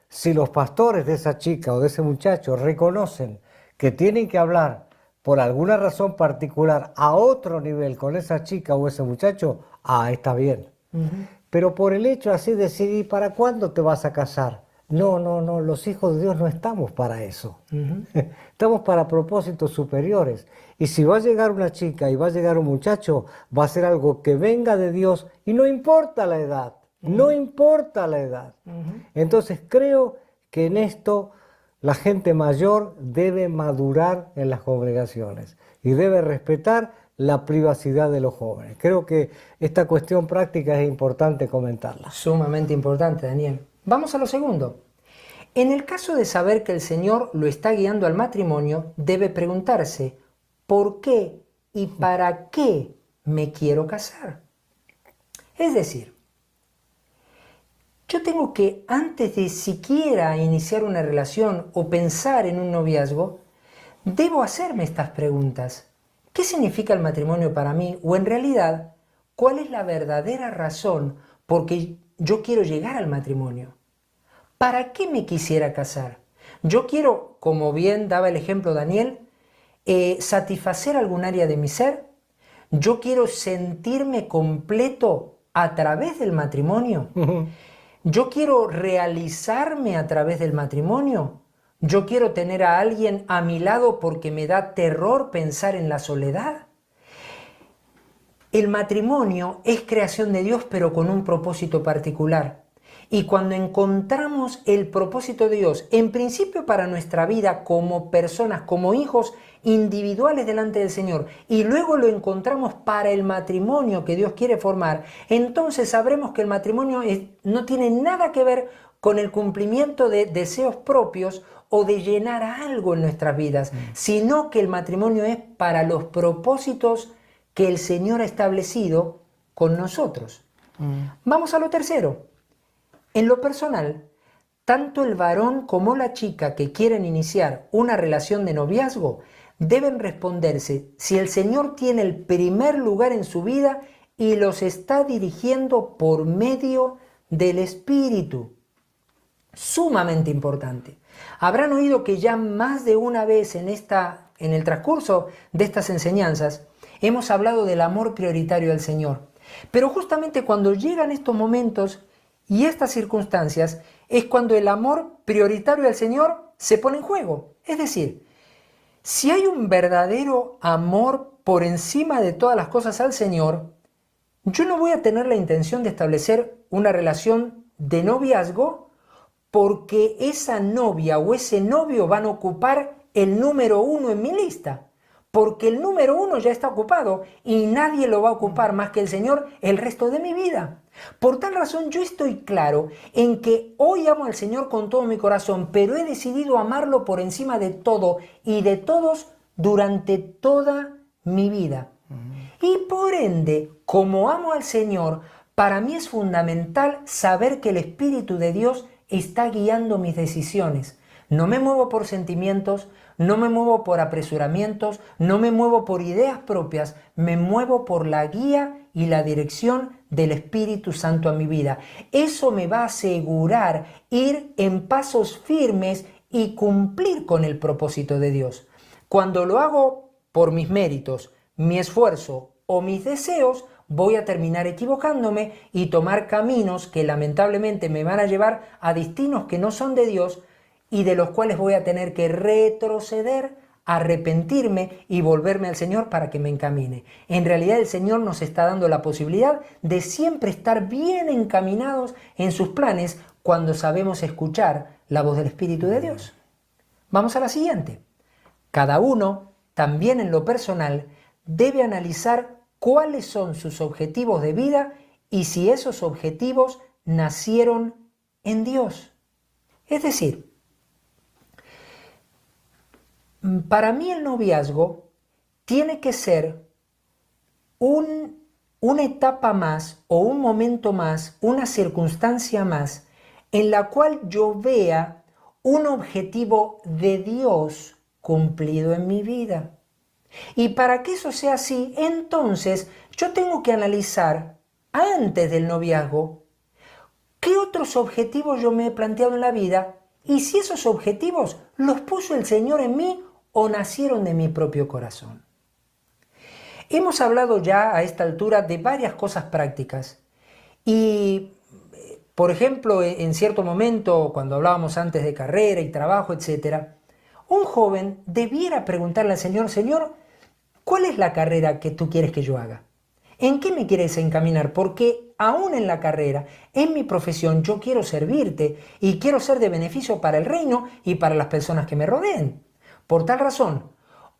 si los pastores de esa chica o de ese muchacho reconocen que tienen que hablar por alguna razón particular a otro nivel con esa chica o ese muchacho, está bien. Pero por el hecho así de decir, ¿y para cuándo te vas a casar? No, los hijos de Dios no estamos para eso. Estamos para propósitos superiores. Y si va a llegar una chica y va a llegar un muchacho, va a ser algo que venga de Dios y no importa la edad. No importa la edad. Entonces creo que en esto la gente mayor debe madurar en las congregaciones y debe respetar la privacidad de los jóvenes. Creo que esta cuestión práctica es importante comentarla. Sumamente importante, Daniel. Vamos a lo segundo. En el caso de saber que el Señor lo está guiando al matrimonio, debe preguntarse, por qué y para qué me quiero casar. Es decir, yo tengo que, antes de siquiera iniciar una relación o pensar en un noviazgo, debo hacerme estas preguntas. ¿Qué significa el matrimonio para mí? O en realidad, ¿cuál es la verdadera razón por qué yo quiero llegar al matrimonio? ¿Para qué me quisiera casar? Yo quiero, como bien daba el ejemplo Daniel, satisfacer algún área de mi ser. Yo quiero sentirme completo a través del matrimonio. Yo quiero realizarme a través del matrimonio. Yo quiero tener a alguien a mi lado porque me da terror pensar en la soledad. El matrimonio es creación de Dios, pero con un propósito particular. Y cuando encontramos el propósito de Dios, en principio para nuestra vida como personas, como hijos individuales delante del Señor, y luego lo encontramos para el matrimonio que Dios quiere formar, entonces sabremos que el matrimonio no tiene nada que ver con el cumplimiento de deseos propios o de llenar algo en nuestras vidas, sino que el matrimonio es para los propósitos que el Señor ha establecido con nosotros. Vamos a lo tercero. En lo personal, tanto el varón como la chica que quieren iniciar una relación de noviazgo deben responderse si el Señor tiene el primer lugar en su vida y los está dirigiendo por medio del Espíritu. Sumamente importante. Habrán oído que ya más de una vez en el transcurso de estas enseñanzas hemos hablado del amor prioritario al Señor. Pero justamente cuando llegan estos momentos y estas circunstancias es cuando el amor prioritario al Señor se pone en juego. Es decir, si hay un verdadero amor por encima de todas las cosas al Señor, yo no voy a tener la intención de establecer una relación de noviazgo porque esa novia o ese novio van a ocupar el número 1 en mi lista. Porque el número 1 ya está ocupado y nadie lo va a ocupar más que el Señor el resto de mi vida. Por tal razón yo estoy claro en que hoy amo al Señor con todo mi corazón, pero he decidido amarlo por encima de todo y de todos durante toda mi vida. Y por ende, como amo al Señor, para mí es fundamental saber que el Espíritu de Dios está guiando mis decisiones. No me muevo por sentimientos, no me muevo por apresuramientos, no me muevo por ideas propias, me muevo por la guía y la dirección del Espíritu Santo a mi vida. Eso me va a asegurar ir en pasos firmes y cumplir con el propósito de Dios. Cuando lo hago por mis méritos, mi esfuerzo o mis deseos, voy a terminar equivocándome y tomar caminos que lamentablemente me van a llevar a destinos que no son de Dios y de los cuales voy a tener que retroceder, arrepentirme y volverme al Señor para que me encamine. En realidad el Señor nos está dando la posibilidad de siempre estar bien encaminados en sus planes cuando sabemos escuchar la voz del Espíritu de Dios. Vamos a la siguiente. Cada uno, también en lo personal, debe analizar cuáles son sus objetivos de vida y si esos objetivos nacieron en Dios. Es decir, para mí el noviazgo tiene que ser una etapa más o un momento más, una circunstancia más en la cual yo vea un objetivo de Dios cumplido en mi vida. Y para que eso sea así, entonces yo tengo que analizar antes del noviazgo qué otros objetivos yo me he planteado en la vida y si esos objetivos los puso el Señor en mí o nacieron de mi propio corazón. Hemos hablado ya a esta altura de varias cosas prácticas y, por ejemplo, en cierto momento, cuando hablábamos antes de carrera y trabajo, etc., un joven debiera preguntarle al Señor, Señor, ¿cuál es la carrera que tú quieres que yo haga? ¿En qué me quieres encaminar? Porque aún en la carrera, en mi profesión, yo quiero servirte y quiero ser de beneficio para el reino y para las personas que me rodeen. Por tal razón,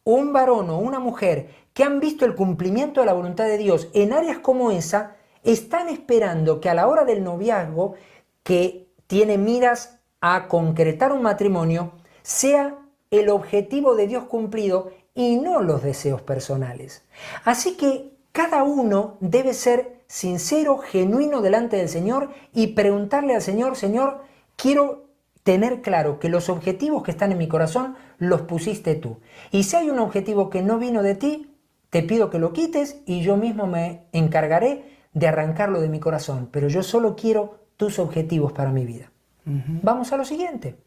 un varón o una mujer que han visto el cumplimiento de la voluntad de Dios en áreas como esa, están esperando que a la hora del noviazgo, que tiene miras a concretar un matrimonio, sea el objetivo de Dios cumplido y no los deseos personales. Así que cada uno debe ser sincero, genuino delante del Señor y preguntarle al Señor, Señor, quiero tener claro que los objetivos que están en mi corazón los pusiste tú. Y si hay un objetivo que no vino de ti, te pido que lo quites y yo mismo me encargaré de arrancarlo de mi corazón. Pero yo solo quiero tus objetivos para mi vida. Vamos a lo siguiente.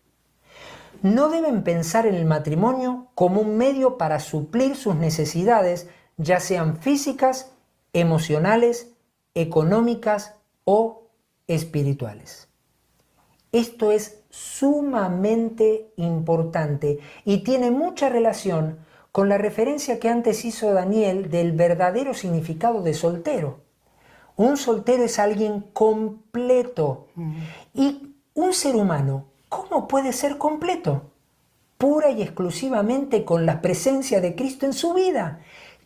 No deben pensar en el matrimonio como un medio para suplir sus necesidades, ya sean físicas, emocionales, económicas o espirituales. Esto es sumamente importante y tiene mucha relación con la referencia que antes hizo Daniel del verdadero significado de soltero. Un soltero es alguien completo. Y un ser humano, ¿cómo puede ser completo? Pura y exclusivamente con la presencia de Cristo en su vida.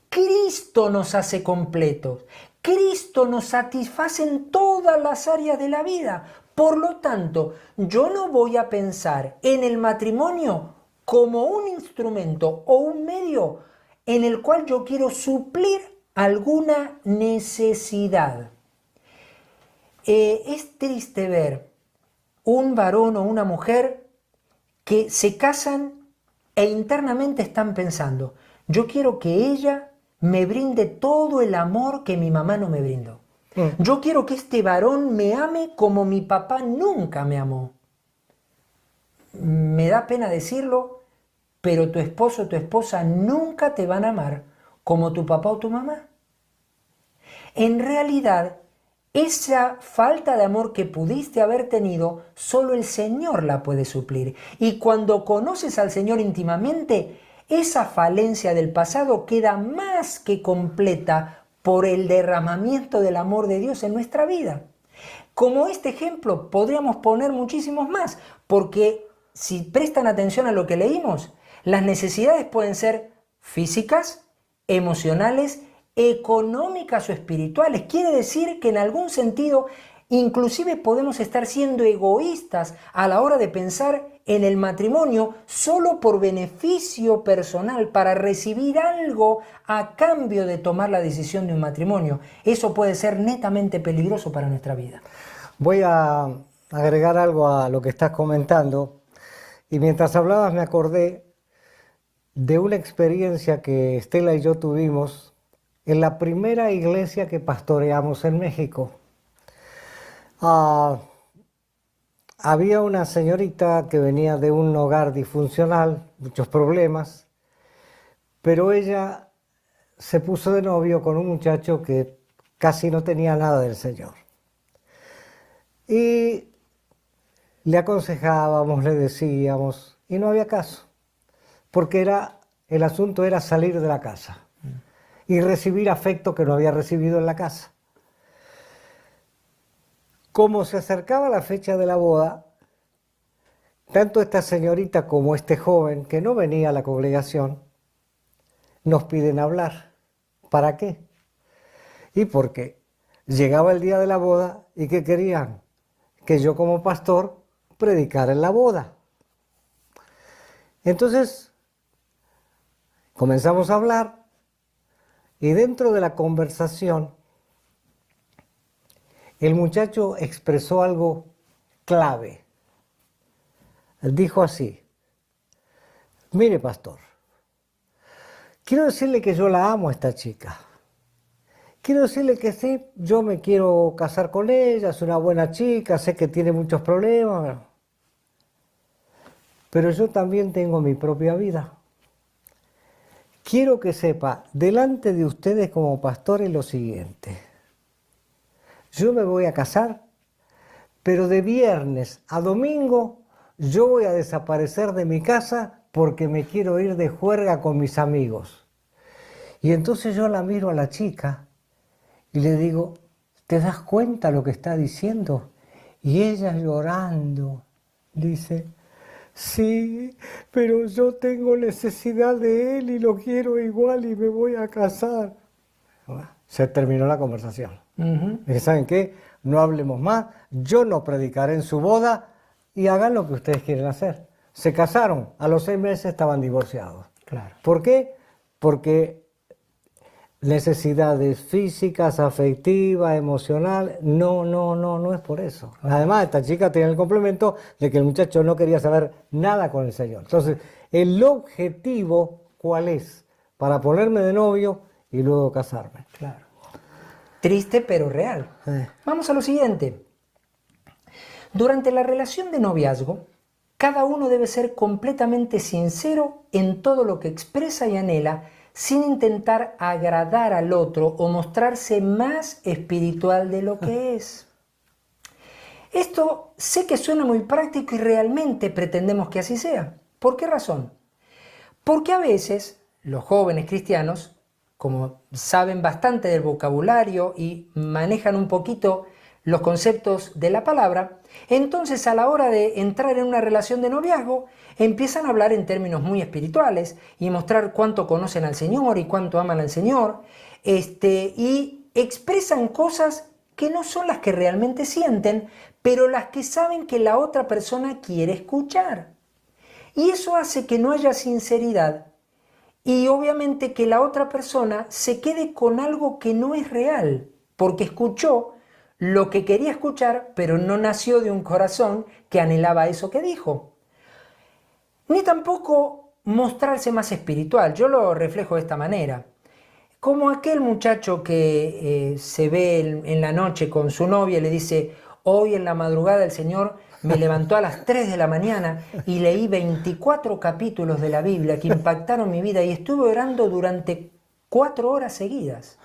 Cristo nos hace completos. Cristo nos satisface en todas las áreas de la vida. Por lo tanto, yo no voy a pensar en el matrimonio como un instrumento o un medio en el cual yo quiero suplir alguna necesidad. Es triste ver un varón o una mujer que se casan e internamente están pensando, yo quiero que ella me brinde todo el amor que mi mamá no me brindó. Yo quiero que este varón me ame como mi papá nunca me amó. Me da pena decirlo, pero tu esposo o tu esposa nunca te van a amar como tu papá o tu mamá. En realidad, esa falta de amor que pudiste haber tenido, solo el Señor la puede suplir. Y cuando conoces al Señor íntimamente, esa falencia del pasado queda más que completa por el derramamiento del amor de Dios en nuestra vida. Como este ejemplo podríamos poner muchísimos más, porque si prestan atención a lo que leímos, las necesidades pueden ser físicas, emocionales, económicas o espirituales. Quiere decir que en algún sentido inclusive podemos estar siendo egoístas a la hora de pensar en el matrimonio solo por beneficio personal, para recibir algo a cambio de tomar la decisión de un matrimonio. Eso puede ser netamente peligroso para nuestra vida. Voy a agregar algo a lo que estás comentando. Y mientras hablabas me acordé de una experiencia que Estela y yo tuvimos en la primera iglesia que pastoreamos en México. Había una señorita que venía de un hogar disfuncional, muchos problemas, pero ella se puso de novio con un muchacho que casi no tenía nada del Señor. Y le aconsejábamos, le decíamos, y no había caso, porque el asunto era salir de la casa y recibir afecto que no había recibido en la casa. Como se acercaba la fecha de la boda, tanto esta señorita como este joven que no venía a la congregación nos piden hablar. ¿Para qué? Y porque llegaba el día de la boda y ¿qué querían? Que yo como pastor predicara en la boda. Entonces comenzamos a hablar y dentro de la conversación el muchacho expresó algo clave. Dijo así: mire, pastor, quiero decirle que yo la amo a esta chica. Quiero decirle que sí, yo me quiero casar con ella, es una buena chica, sé que tiene muchos problemas, pero yo también tengo mi propia vida. Quiero que sepa, delante de ustedes como pastores, lo siguiente. Yo me voy a casar, pero de viernes a domingo yo voy a desaparecer de mi casa porque me quiero ir de juerga con mis amigos. Y entonces yo la miro a la chica y le digo, ¿te das cuenta lo que está diciendo? Y ella llorando dice, sí, pero yo tengo necesidad de él y lo quiero igual y me voy a casar. Se terminó la conversación. Dije, ¿saben qué? No hablemos más, yo no predicaré en su boda y hagan lo que ustedes quieren hacer. Se casaron, a los 6 meses estaban divorciados. Claro. ¿Por qué? porque necesidades físicas, afectivas, emocionales, no es por eso. Además, esta chica tiene el complemento de que el muchacho no quería saber nada con el Señor. Entonces, el objetivo, ¿cuál es? Para ponerme de novio y luego casarme. Claro. Triste pero real. Vamos a lo siguiente. Durante la relación de noviazgo, cada uno debe ser completamente sincero en todo lo que expresa y anhela, sin intentar agradar al otro o mostrarse más espiritual de lo que es. Esto sé que suena muy práctico y realmente pretendemos que así sea. ¿Por qué razón? Porque a veces los jóvenes cristianos, como saben bastante del vocabulario y manejan un poquito los conceptos de la palabra, entonces a la hora de entrar en una relación de noviazgo empiezan a hablar en términos muy espirituales y mostrar cuánto conocen al Señor y cuánto aman al Señor, y expresan cosas que no son las que realmente sienten, pero las que saben que la otra persona quiere escuchar. Y eso hace que no haya sinceridad y obviamente que la otra persona se quede con algo que no es real, porque escuchó lo que quería escuchar, pero no nació de un corazón que anhelaba eso que dijo. Ni tampoco mostrarse más espiritual. Yo lo reflejo de esta manera. Como aquel muchacho que se ve en la noche con su novia y le dice: hoy en la madrugada el Señor me levantó a las 3 de la mañana y leí 24 capítulos de la Biblia que impactaron mi vida y estuve orando durante 4 horas seguidas.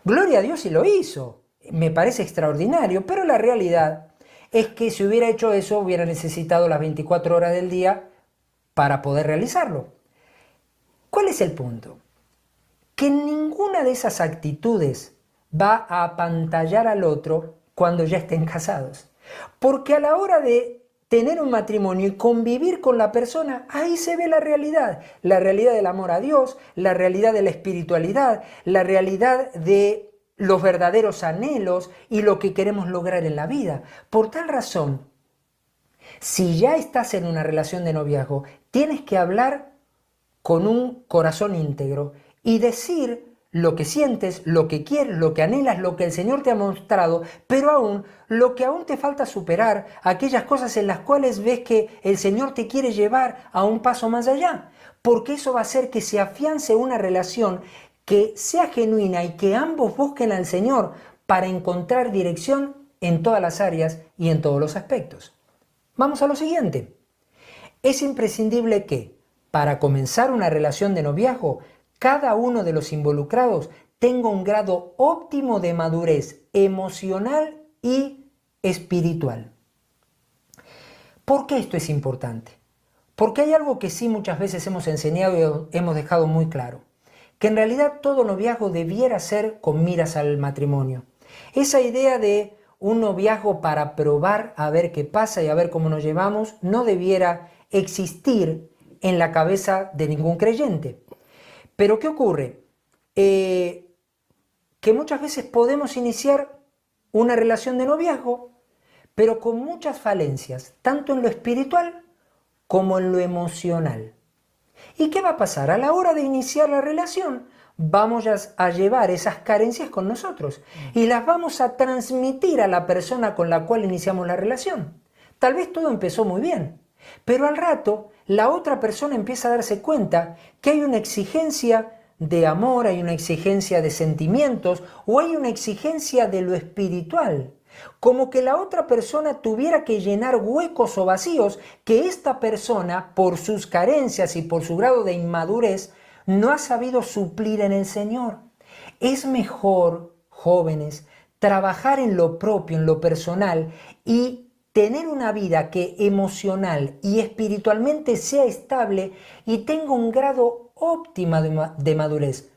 Gloria a Dios y lo hizo. Me parece extraordinario, pero la realidad es que si hubiera hecho eso hubiera necesitado las 24 horas del día para poder realizarlo. ¿Cuál es el punto? Que ninguna de esas actitudes va a apantallar al otro cuando ya estén casados. Porque a la hora de tener un matrimonio y convivir con la persona, ahí se ve la realidad del amor a Dios, la realidad de la espiritualidad, la realidad de los verdaderos anhelos y lo que queremos lograr en la vida. Por tal razón, si ya estás en una relación de noviazgo, tienes que hablar con un corazón íntegro y decir lo que sientes, lo que quieres, lo que anhelas, lo que el Señor te ha mostrado, pero aún lo que aún te falta superar, aquellas cosas en las cuales ves que el Señor te quiere llevar a un paso más allá, porque eso va a hacer que se afiance una relación que sea genuina y que ambos busquen al Señor para encontrar dirección en todas las áreas y en todos los aspectos. Vamos a lo siguiente. Es imprescindible que, para comenzar una relación de noviazgo, cada uno de los involucrados tenga un grado óptimo de madurez emocional y espiritual. ¿Por qué esto es importante? Porque hay algo que sí muchas veces hemos enseñado y hemos dejado muy claro, que en realidad todo noviazgo debiera ser con miras al matrimonio. Esa idea de un noviazgo para probar a ver qué pasa y a ver cómo nos llevamos no debiera existir en la cabeza de ningún creyente. Pero ¿qué ocurre? Que muchas veces podemos iniciar una relación de noviazgo, pero con muchas falencias, tanto en lo espiritual como en lo emocional. ¿Y qué va a pasar? A la hora de iniciar la relación, vamos a llevar esas carencias con nosotros y las vamos a transmitir a la persona con la cual iniciamos la relación. Tal vez todo empezó muy bien, pero al rato la otra persona empieza a darse cuenta que hay una exigencia de amor, hay una exigencia de sentimientos o hay una exigencia de lo espiritual. Como que la otra persona tuviera que llenar huecos o vacíos que esta persona, por sus carencias y por su grado de inmadurez, no ha sabido suplir en el Señor. Es mejor, jóvenes, trabajar en lo propio, en lo personal y tener una vida que emocional y espiritualmente sea estable y tenga un grado óptimo de madurez.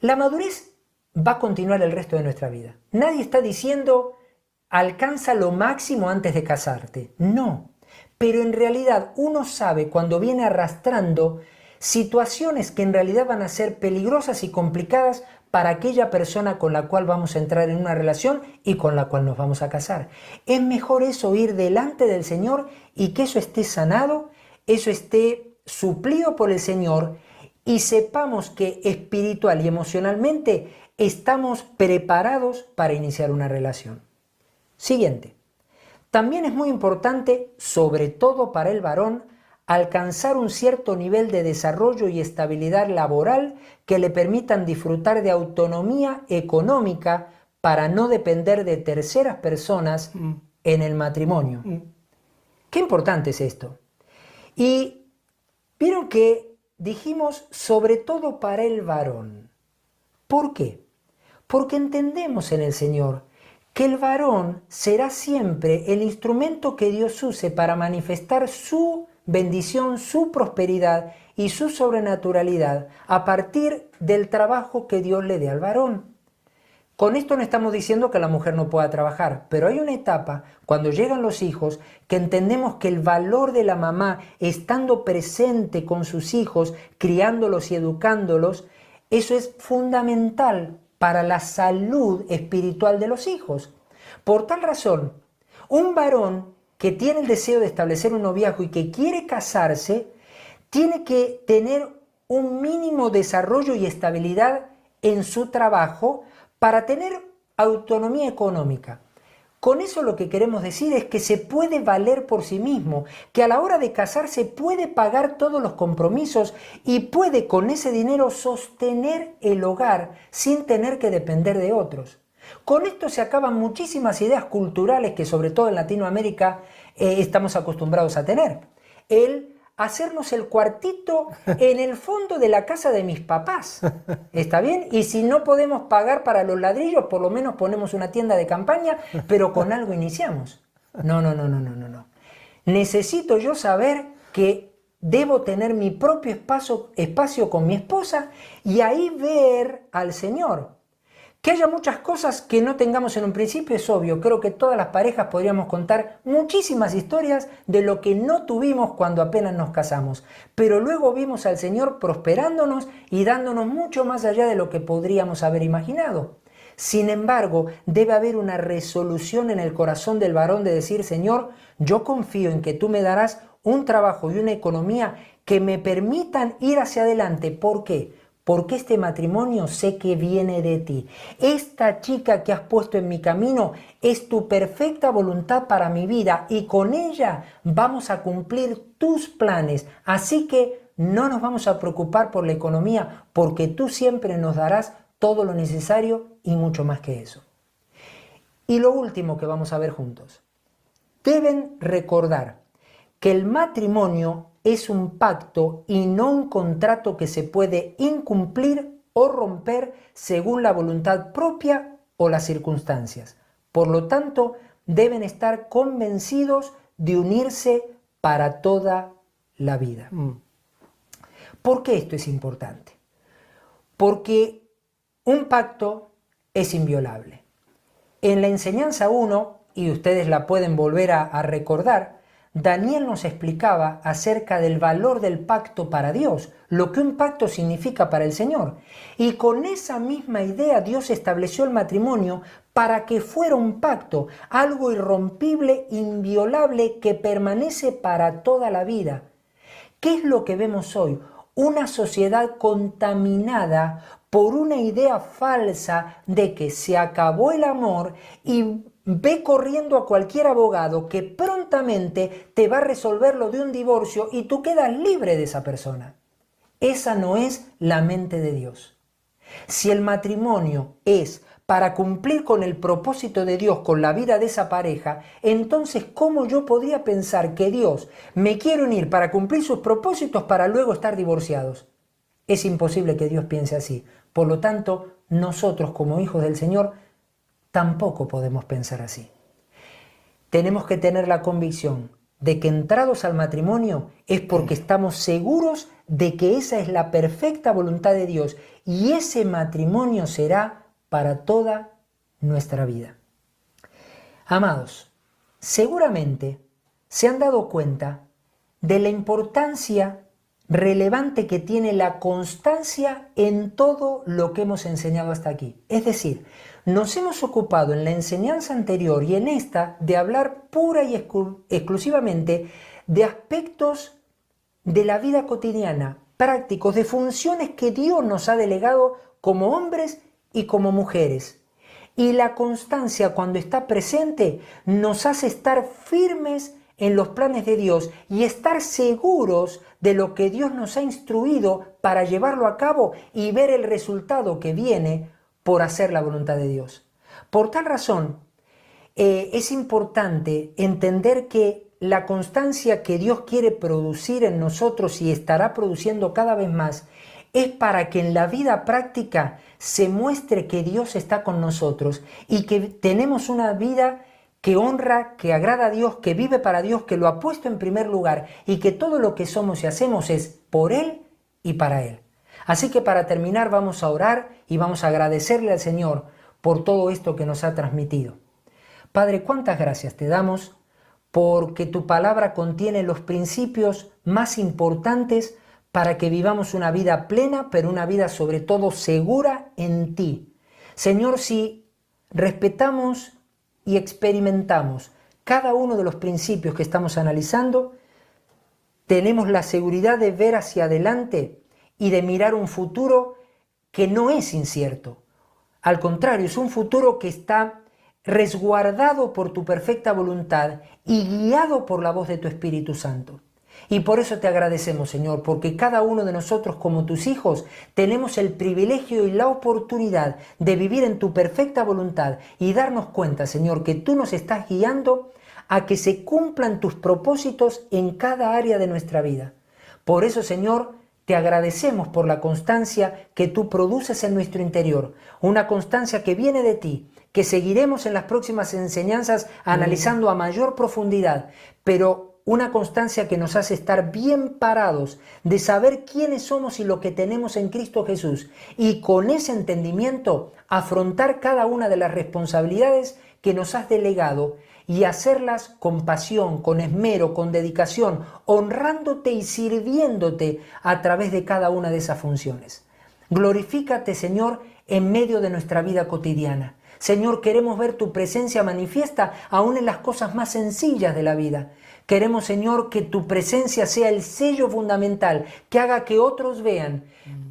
La madurez va a continuar el resto de nuestra vida. Nadie está diciendo alcanza lo máximo antes de casarte. No, pero en realidad uno sabe cuando viene arrastrando situaciones que en realidad van a ser peligrosas y complicadas para aquella persona con la cual vamos a entrar en una relación y con la cual nos vamos a casar. Es mejor eso, ir delante del Señor y que eso esté sanado, eso esté suplido por el Señor y sepamos que espiritual y emocionalmente estamos preparados para iniciar una relación. Siguiente. También es muy importante, sobre todo para el varón, alcanzar un cierto nivel de desarrollo y estabilidad laboral que le permitan disfrutar de autonomía económica para no depender de terceras personas en el matrimonio. Qué importante es esto. Y vieron que dijimos sobre todo para el varón. ¿Por qué? Porque entendemos en el Señor que el varón será siempre el instrumento que Dios use para manifestar su bendición, su prosperidad y su sobrenaturalidad a partir del trabajo que Dios le dé al varón. Con esto no estamos diciendo que la mujer no pueda trabajar, pero hay una etapa cuando llegan los hijos que entendemos que el valor de la mamá estando presente con sus hijos, criándolos y educándolos, eso es fundamental para la salud espiritual de los hijos. Por tal razón, un varón que tiene el deseo de establecer un noviazgo y que quiere casarse, tiene que tener un mínimo desarrollo y estabilidad en su trabajo para tener autonomía económica. Con eso lo que queremos decir es que se puede valer por sí mismo, que a la hora de casarse puede pagar todos los compromisos y puede con ese dinero sostener el hogar sin tener que depender de otros. Con esto se acaban muchísimas ideas culturales que sobre todo en Latinoamérica estamos acostumbrados a tener. El hacernos el cuartito en el fondo de la casa de mis papás, ¿está bien? Y si no podemos pagar para los ladrillos, por lo menos ponemos una tienda de campaña, pero con algo iniciamos. No. Necesito yo saber que debo tener mi propio espacio con mi esposa y ahí ver al Señor. Que haya muchas cosas que no tengamos en un principio es obvio. Creo que todas las parejas podríamos contar muchísimas historias de lo que no tuvimos cuando apenas nos casamos. Pero luego vimos al Señor prosperándonos y dándonos mucho más allá de lo que podríamos haber imaginado. Sin embargo, debe haber una resolución en el corazón del varón de decir, Señor, yo confío en que tú me darás un trabajo y una economía que me permitan ir hacia adelante. ¿Por qué? Porque este matrimonio sé que viene de ti. Esta chica que has puesto en mi camino es tu perfecta voluntad para mi vida y con ella vamos a cumplir tus planes. Así que no nos vamos a preocupar por la economía porque tú siempre nos darás todo lo necesario y mucho más que eso. Y lo último que vamos a ver juntos. Deben recordar que el matrimonio es un pacto y no un contrato que se puede incumplir o romper según la voluntad propia o las circunstancias. Por lo tanto, deben estar convencidos de unirse para toda la vida. ¿Por qué esto es importante? Porque un pacto es inviolable. En la enseñanza 1, y ustedes la pueden volver a recordar, Daniel nos explicaba acerca del valor del pacto para Dios, lo que un pacto significa para el Señor. Y con esa misma idea Dios estableció el matrimonio para que fuera un pacto, algo irrompible, inviolable, que permanece para toda la vida. ¿Qué es lo que vemos hoy? Una sociedad contaminada por una idea falsa de que se acabó el amor y ve corriendo a cualquier abogado que prontamente te va a resolver lo de un divorcio y tú quedas libre de esa persona. Esa no es la mente de Dios. Si el matrimonio es para cumplir con el propósito de Dios, con la vida de esa pareja, entonces ¿cómo yo podría pensar que Dios me quiere unir para cumplir sus propósitos para luego estar divorciados? Es imposible que Dios piense así. Por lo tanto, nosotros como hijos del Señor tampoco podemos pensar así. Tenemos que tener la convicción de que entrados al matrimonio es porque estamos seguros de que esa es la perfecta voluntad de Dios y ese matrimonio será para toda nuestra vida. Amados, seguramente se han dado cuenta de la importancia relevante que tiene la constancia en todo lo que hemos enseñado hasta aquí. Es decir, nos hemos ocupado en la enseñanza anterior y en esta de hablar pura y exclusivamente de aspectos de la vida cotidiana, prácticos de funciones que Dios nos ha delegado como hombres y como mujeres. Y la constancia, cuando está presente, nos hace estar firmes en los planes de Dios y estar seguros de lo que Dios nos ha instruido para llevarlo a cabo y ver el resultado que viene por hacer la voluntad de Dios. Por tal razón, es importante entender que la constancia que Dios quiere producir en nosotros y estará produciendo cada vez más es para que en la vida práctica se muestre que Dios está con nosotros y que tenemos una vida que honra, que agrada a Dios, que vive para Dios, que lo ha puesto en primer lugar y que todo lo que somos y hacemos es por Él y para Él. Así que para terminar vamos a orar y vamos a agradecerle al Señor por todo esto que nos ha transmitido. Padre, cuántas gracias te damos porque tu palabra contiene los principios más importantes para que vivamos una vida plena, pero una vida sobre todo segura en ti. Señor, si respetamos y experimentamos cada uno de los principios que estamos analizando, tenemos la seguridad de ver hacia adelante y de mirar un futuro que no es incierto. Al contrario, es un futuro que está resguardado por tu perfecta voluntad y guiado por la voz de tu Espíritu Santo. Y por eso te agradecemos, Señor, porque cada uno de nosotros como tus hijos tenemos el privilegio y la oportunidad de vivir en tu perfecta voluntad y darnos cuenta, Señor, que tú nos estás guiando a que se cumplan tus propósitos en cada área de nuestra vida. Por eso, Señor, te agradecemos por la constancia que tú produces en nuestro interior, una constancia que viene de ti, que seguiremos en las próximas enseñanzas analizando a mayor profundidad, pero una constancia que nos hace estar bien parados de saber quiénes somos y lo que tenemos en Cristo Jesús, y con ese entendimiento afrontar cada una de las responsabilidades que nos has delegado y hacerlas con pasión, con esmero, con dedicación, honrándote y sirviéndote a través de cada una de esas funciones. Glorifícate, Señor, en medio de nuestra vida cotidiana. Señor, queremos ver tu presencia manifiesta aún en las cosas más sencillas de la vida. Queremos, Señor, que tu presencia sea el sello fundamental, que haga que otros vean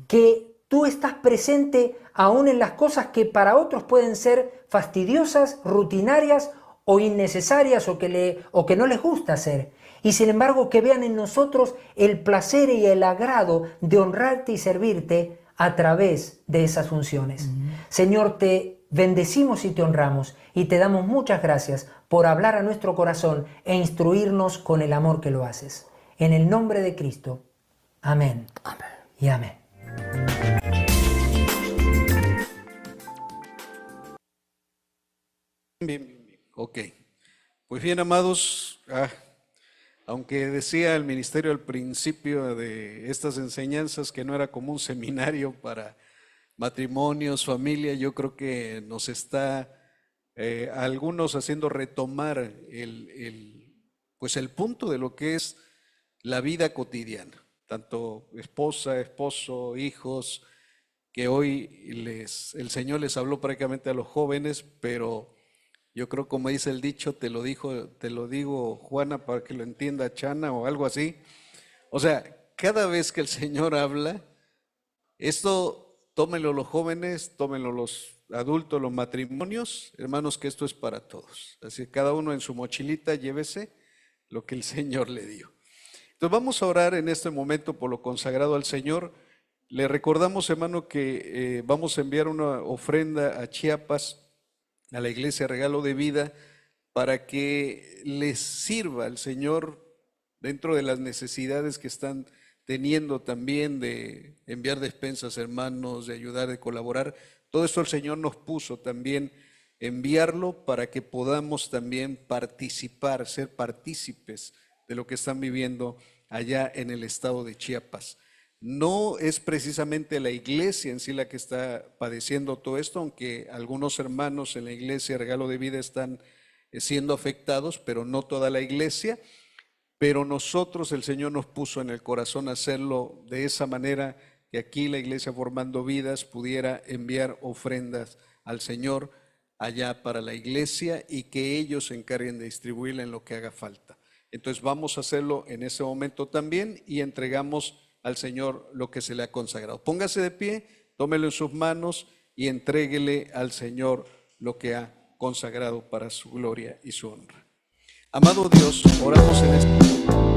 que tú estás presente aún en las cosas que para otros pueden ser fastidiosas, rutinarias o innecesarias o que no les gusta hacer. Y sin embargo que vean en nosotros el placer y el agrado de honrarte y servirte a través de esas funciones. Señor, te bendecimos y te honramos y te damos muchas gracias por hablar a nuestro corazón e instruirnos con el amor que lo haces. En el nombre de Cristo. Amén. Amén. Y amén. Bien. Ok. Pues bien, amados, aunque decía el ministerio al principio de estas enseñanzas que no era como un seminario para matrimonios, familia, yo creo que nos está a algunos haciendo retomar pues el punto de lo que es la vida cotidiana, tanto esposa, esposo, hijos, que hoy el Señor les habló prácticamente a los jóvenes, pero yo creo, como dice el dicho, te lo digo Juana para que lo entienda Chana o algo así. O sea, cada vez que el Señor habla, esto tómenlo los jóvenes, tómenlo los adultos, los matrimonios, hermanos, que esto es para todos. Así que cada uno en su mochilita llévese lo que el Señor le dio. Entonces vamos a orar en este momento por lo consagrado al Señor. Le recordamos, hermano, que vamos a enviar una ofrenda a Chiapas, a la Iglesia Regalo de Vida, para que les sirva al Señor dentro de las necesidades que están teniendo también de enviar despensas, hermanos, de ayudar, de colaborar. Todo esto el Señor nos puso también enviarlo para que podamos también participar, ser partícipes de lo que están viviendo allá en el estado de Chiapas. No es precisamente la iglesia en sí la que está padeciendo todo esto, aunque algunos hermanos en la iglesia Regalo de Vida están siendo afectados, pero no toda la iglesia. Pero nosotros, el Señor nos puso en el corazón hacerlo de esa manera, que aquí la iglesia Formando Vidas pudiera enviar ofrendas al Señor allá para la iglesia y que ellos se encarguen de distribuirla en lo que haga falta. Entonces vamos a hacerlo en ese momento también y entregamos al Señor lo que se le ha consagrado. Póngase de pie, tómelo en sus manos y entréguele al Señor lo que ha consagrado para su gloria y su honra. Amado Dios, oramos en este